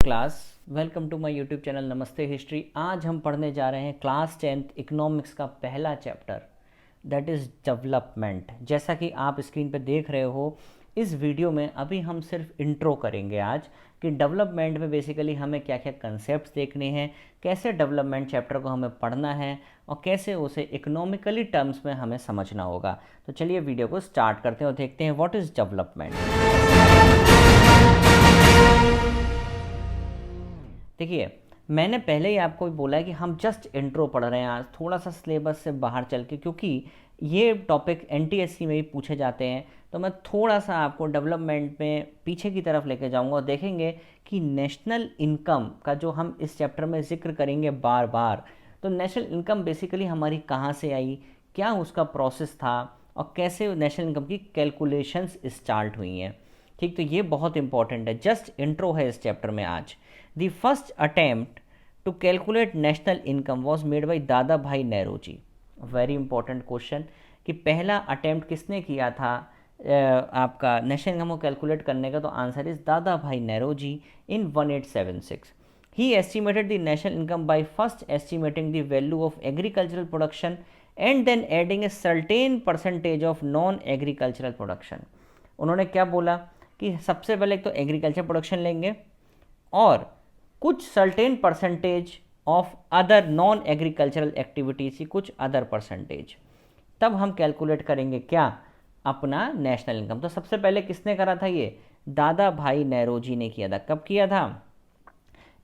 Class welcome to my YouTube channel नमस्ते history. आज हम पढ़ने जा रहे हैं क्लास 10th इकोनॉमिक्स का पहला चैप्टर दैट इज़ डेवलपमेंट। जैसा कि आप स्क्रीन पे देख रहे हो, इस वीडियो में अभी हम सिर्फ इंट्रो करेंगे आज कि डेवलपमेंट में बेसिकली हमें क्या क्या कंसेप्ट देखने हैं, कैसे डेवलपमेंट चैप्टर को हमें पढ़ना है और कैसे उसे इकोनॉमिकली टर्म्स में हमें समझना होगा। तो चलिए वीडियो को स्टार्ट करते हैं और देखते हैं व्हाट इज़ डेवलपमेंट। देखिए, मैंने पहले ही आपको बोला है कि हम जस्ट इंट्रो पढ़ रहे हैं आज, थोड़ा सा सिलेबस से बाहर चल के, क्योंकि ये टॉपिक एनटीएससी में भी पूछे जाते हैं। तो मैं थोड़ा सा आपको डेवलपमेंट में पीछे की तरफ लेके जाऊंगा और देखेंगे कि नेशनल इनकम का जो हम इस चैप्टर में जिक्र करेंगे बार बार, तो नेशनल इनकम बेसिकली हमारी कहाँ से आई, क्या उसका प्रोसेस था और कैसे नेशनल इनकम की कैलकुलेशंस स्टार्ट हुई हैं। ठीक, तो ये बहुत इंपॉर्टेंट है, जस्ट इंट्रो है इस चैप्टर में आज। The first attempt to calculate national income was made by Dada भाई नेहरूजी। वेरी इंपॉर्टेंट क्वेश्चन कि पहला अटेम्प्ट किसने किया था आपका नेशनल इनकम को कैलकुलेट करने का, तो आंसर इज दादा भाई Naoroji in 1876। He estimated the national income by first estimating the value of agricultural production and then adding a certain percentage of non agricultural production. उन्होंने क्या बोला कि सबसे पहले तो एग्रीकल्चर प्रोडक्शन लेंगे और कुछ certain percentage of other non agricultural activities की कुछ अदर परसेंटेज, तब हम कैलकुलेट करेंगे क्या, अपना नेशनल इनकम। तो सबसे पहले किसने करा था, ये दादा भाई नेहरूजी ने किया था। कब किया था,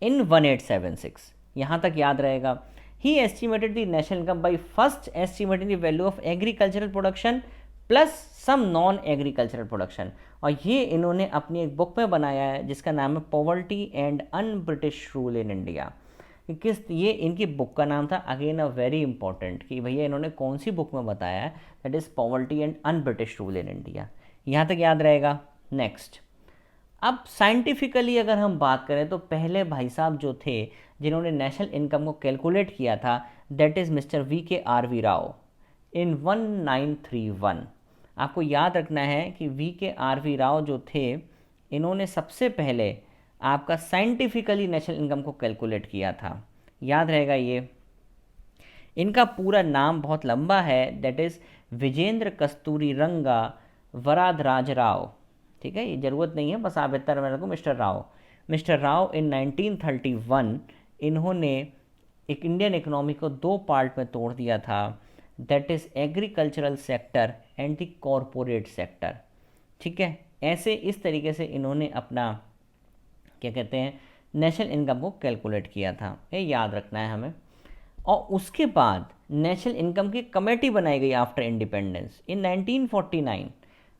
इन 1876। यहाँ तक याद रहेगा। He estimated the national income by first estimating the value of agricultural production plus some non agricultural production, और ये इन्होंने अपनी एक बुक में बनाया है जिसका नाम है poverty and un British rule in India. ये इनकी बुक का नाम था, अगेन अ वेरी इंपॉर्टेंट कि भैया इन्होंने कौन सी बुक में बताया है, that is poverty and un British rule in India. यहाँ तक याद रहेगा। नेक्स्ट, अब साइंटिफिकली अगर हम बात करें तो पहले भाई साहब जो थे जिन्होंने नेशनल इनकम को कैलकुलेट किया था, that is mister VKRV Rao in 1931। आपको याद रखना है कि VKRV राव जो थे, इन्होंने सबसे पहले आपका साइंटिफिकली नेशनल इनकम को कैलकुलेट किया था। याद रहेगा ये। इनका पूरा नाम बहुत लंबा है, दैट इज़ विजेंद्र कस्तूरी रंगा वरादराज राव। ठीक है, ये ज़रूरत नहीं है, बस आप इतना में रखो mister Rao. Mister Rao in 1931 इन्होंने एक इंडियन इकोनॉमी को दो पार्ट में तोड़ दिया था, that is agricultural sector and the corporate sector. ठीक है, ऐसे इस तरीके से इन्होंने अपना क्या कहते हैं नेशनल इनकम को कैलकुलेट किया था, ये याद रखना है हमें। और उसके बाद नेशनल इनकम की कमेटी बनाई गई after independence in 1949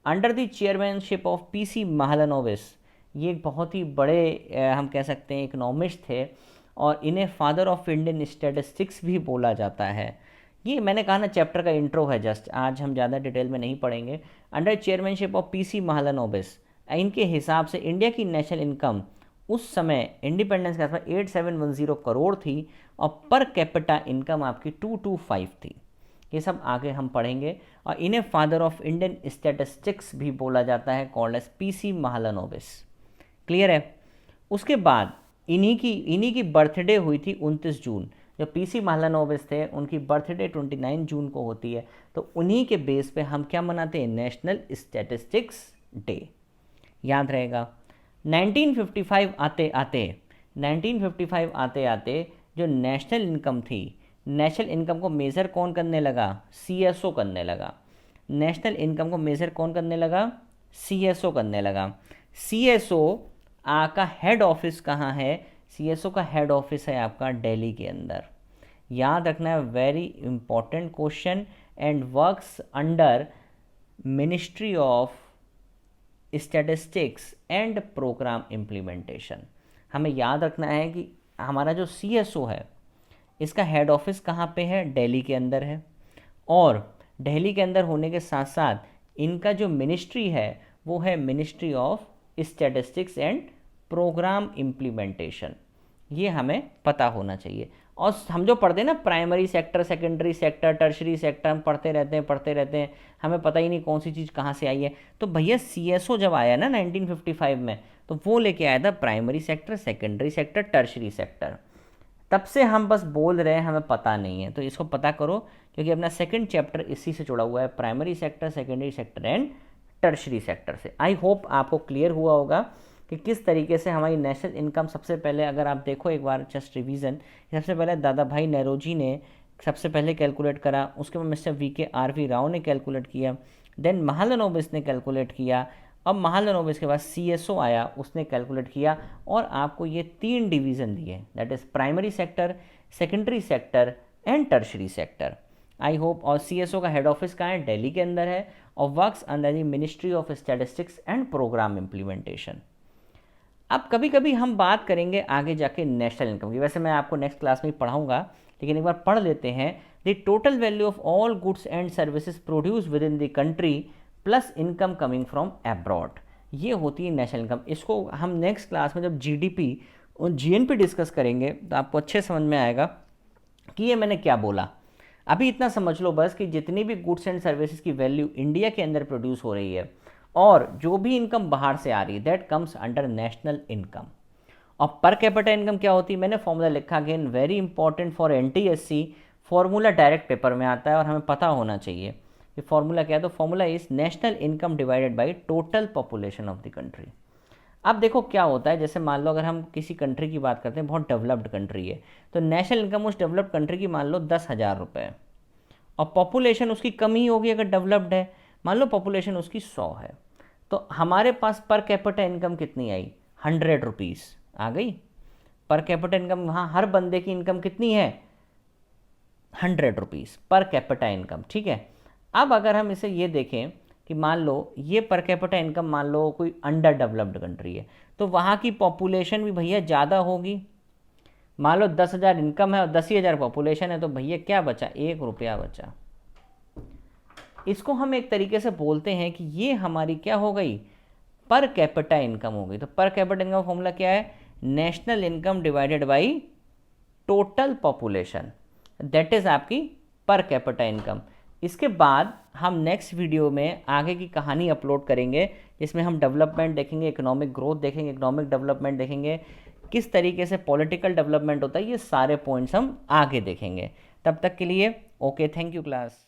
under the chairmanship of PC Mahalanobis. ये एक बहुत ही बड़े हम कह सकते हैं इकोनॉमिस्ट थे और इन्हें फादर ऑफ इंडियन स्टैटिस्टिक्स भी बोला जाता है। ये मैंने कहा ना, चैप्टर का इंट्रो है जस्ट, आज हम ज़्यादा डिटेल में नहीं पढ़ेंगे। Under chairmanship of PC Mahalanobis, इनके हिसाब से इंडिया की नेशनल इनकम उस समय इंडिपेंडेंस के आसपास 8710 करोड़ थी और पर कैपिटा इनकम आपकी 225 थी। ये सब आगे हम पढ़ेंगे। और इन्हें फादर ऑफ इंडियन स्टैटिस्टिक्स भी बोला जाता है, called as PC Mahalanobis. Clear है। उसके बाद इन्हीं की बर्थडे हुई थी 29 जून। जो PC महालनोबिस थे उनकी बर्थडे 29 जून को होती है, तो उन्हीं के बेस पे हम क्या मनाते हैं, नेशनल स्टैटिस्टिक्स डे। याद रहेगा। 1955 आते आते जो नेशनल इनकम थी, नेशनल इनकम को मेज़र कौन करने लगा, CSO करने लगा। नेशनल इनकम को मेज़र कौन करने लगा, CSO करने लगा। CSO का हेड ऑफिस कहाँ है, CSO का हेड ऑफिस है आपका दिल्ली के अंदर। याद रखना है, very important question, and works under ministry of statistics and programme implementation. हमें याद रखना है कि हमारा जो CSO है इसका हेड ऑफिस कहाँ पे है, दिल्ली के अंदर है। और दिल्ली के अंदर होने के साथ साथ इनका जो मिनिस्ट्री है वो है ministry of statistics and programme implementation. ये हमें पता होना चाहिए। और हम जो पढ़ते हैं ना primary sector, secondary sector, tertiary sector, हम पढ़ते रहते हैं, हमें पता ही नहीं कौन सी चीज़ कहाँ से आई है। तो भैया CSO जब आया ना 1955 में, तो वो लेके आया था primary sector, secondary sector, tertiary sector. तब से हम बस बोल रहे हैं, हमें पता नहीं है। तो इसको पता करो, क्योंकि अपना सेकंड चैप्टर इसी से जुड़ा हुआ है, primary sector, secondary sector and tertiary sector से। आई होप आपको क्लियर हुआ होगा कि किस तरीके से हमारी नेशनल इनकम, सबसे पहले अगर आप देखो एक बार जस्ट रिवीजन, सबसे पहले दादा भाई नेरोजी ने सबसे पहले कैलकुलेट करा, उसके बाद मिस्टर VKRV राव ने कैलकुलेट किया, देन महालनोबिस ने कैलकुलेट किया, अब महालनोबिस के बाद CSO आया, उसने कैलकुलेट किया, और आपको ये 3 डिवीज़न दिए, that is primary sector, secondary sector and tertiary sector. I hope. और CSO का हेड ऑफिस कहाँ है? दिल्ली के अंदर है, और works under the ministry of statistics and programme implementation. अब कभी कभी हम बात करेंगे आगे जाके नेशनल इनकम की, वैसे मैं आपको नेक्स्ट क्लास में ही पढ़ाऊंगा, लेकिन एक बार पढ़ लेते हैं। The total value of all goods and services produce with in the country plus income coming from abroad, ये होती है नेशनल इनकम। इसको हम नेक्स्ट क्लास में जब GDP और GNP डिस्कस करेंगे तो आपको अच्छे समझ में आएगा कि ये मैंने क्या बोला। अभी इतना समझ लो बस कि जितनी भी गुड्स एंड सर्विसेज की वैल्यू इंडिया के अंदर प्रोड्यूस हो रही है, और जो भी इनकम बाहर से आ रही है, that comes under national income. और पर कैपिटा इनकम क्या होती है? मैंने फॉर्मूला लिखा, again very important for NTSC, formula direct paper में आता है और हमें पता होना चाहिए कि फॉर्मूला क्या है। तो formula is national income divided by total population of the country. अब देखो क्या होता है, जैसे मान लो अगर हम किसी कंट्री की बात करते हैं, बहुत डेवलप्ड कंट्री है, तो नेशनल इनकम उस डेवलप्ड कंट्री की मान लो 10,000 रुपये, और पॉपुलेशन उसकी कम ही होगी अगर डेवलप्ड है, मान लो पॉपुलेशन उसकी 100 है, तो हमारे पास पर कैपिटा इनकम कितनी आई? 100 रुपीज़ आ गई। पर कैपिटा इनकम, वहाँ हर बंदे की इनकम कितनी है? 100 रुपीज़ पर कैपिटा इनकम, ठीक है। अब अगर हम इसे ये देखें कि मान लो ये पर कैपिटा इनकम, मान लो कोई अंडर डेवलप्ड कंट्री है, तो वहाँ की पॉपुलेशन भी भैया ज़्यादा होगी। मान लो 10,000 इनकम है और 10,000 पॉपुलेशन है, तो भैया क्या बचा? 1 रुपया बचा। इसको हम एक तरीके से बोलते हैं कि ये हमारी क्या हो गई? पर कैपिटा इनकम हो गई। तो पर कैपिटा इनकम फॉर्मूला क्या है? National income divided by total population, that is आपकी पर कैपिटा इनकम। इसके बाद हम नेक्स्ट वीडियो में आगे की कहानी अपलोड करेंगे, जिसमें हम डेवलपमेंट देखेंगे, इकोनॉमिक ग्रोथ देखेंगे, इकोनॉमिक डेवलपमेंट देखेंगे, किस तरीके से पॉलिटिकल डेवलपमेंट होता है, ये सारे पॉइंट्स हम आगे देखेंगे। तब तक के लिए ओके, थैंक यू क्लास।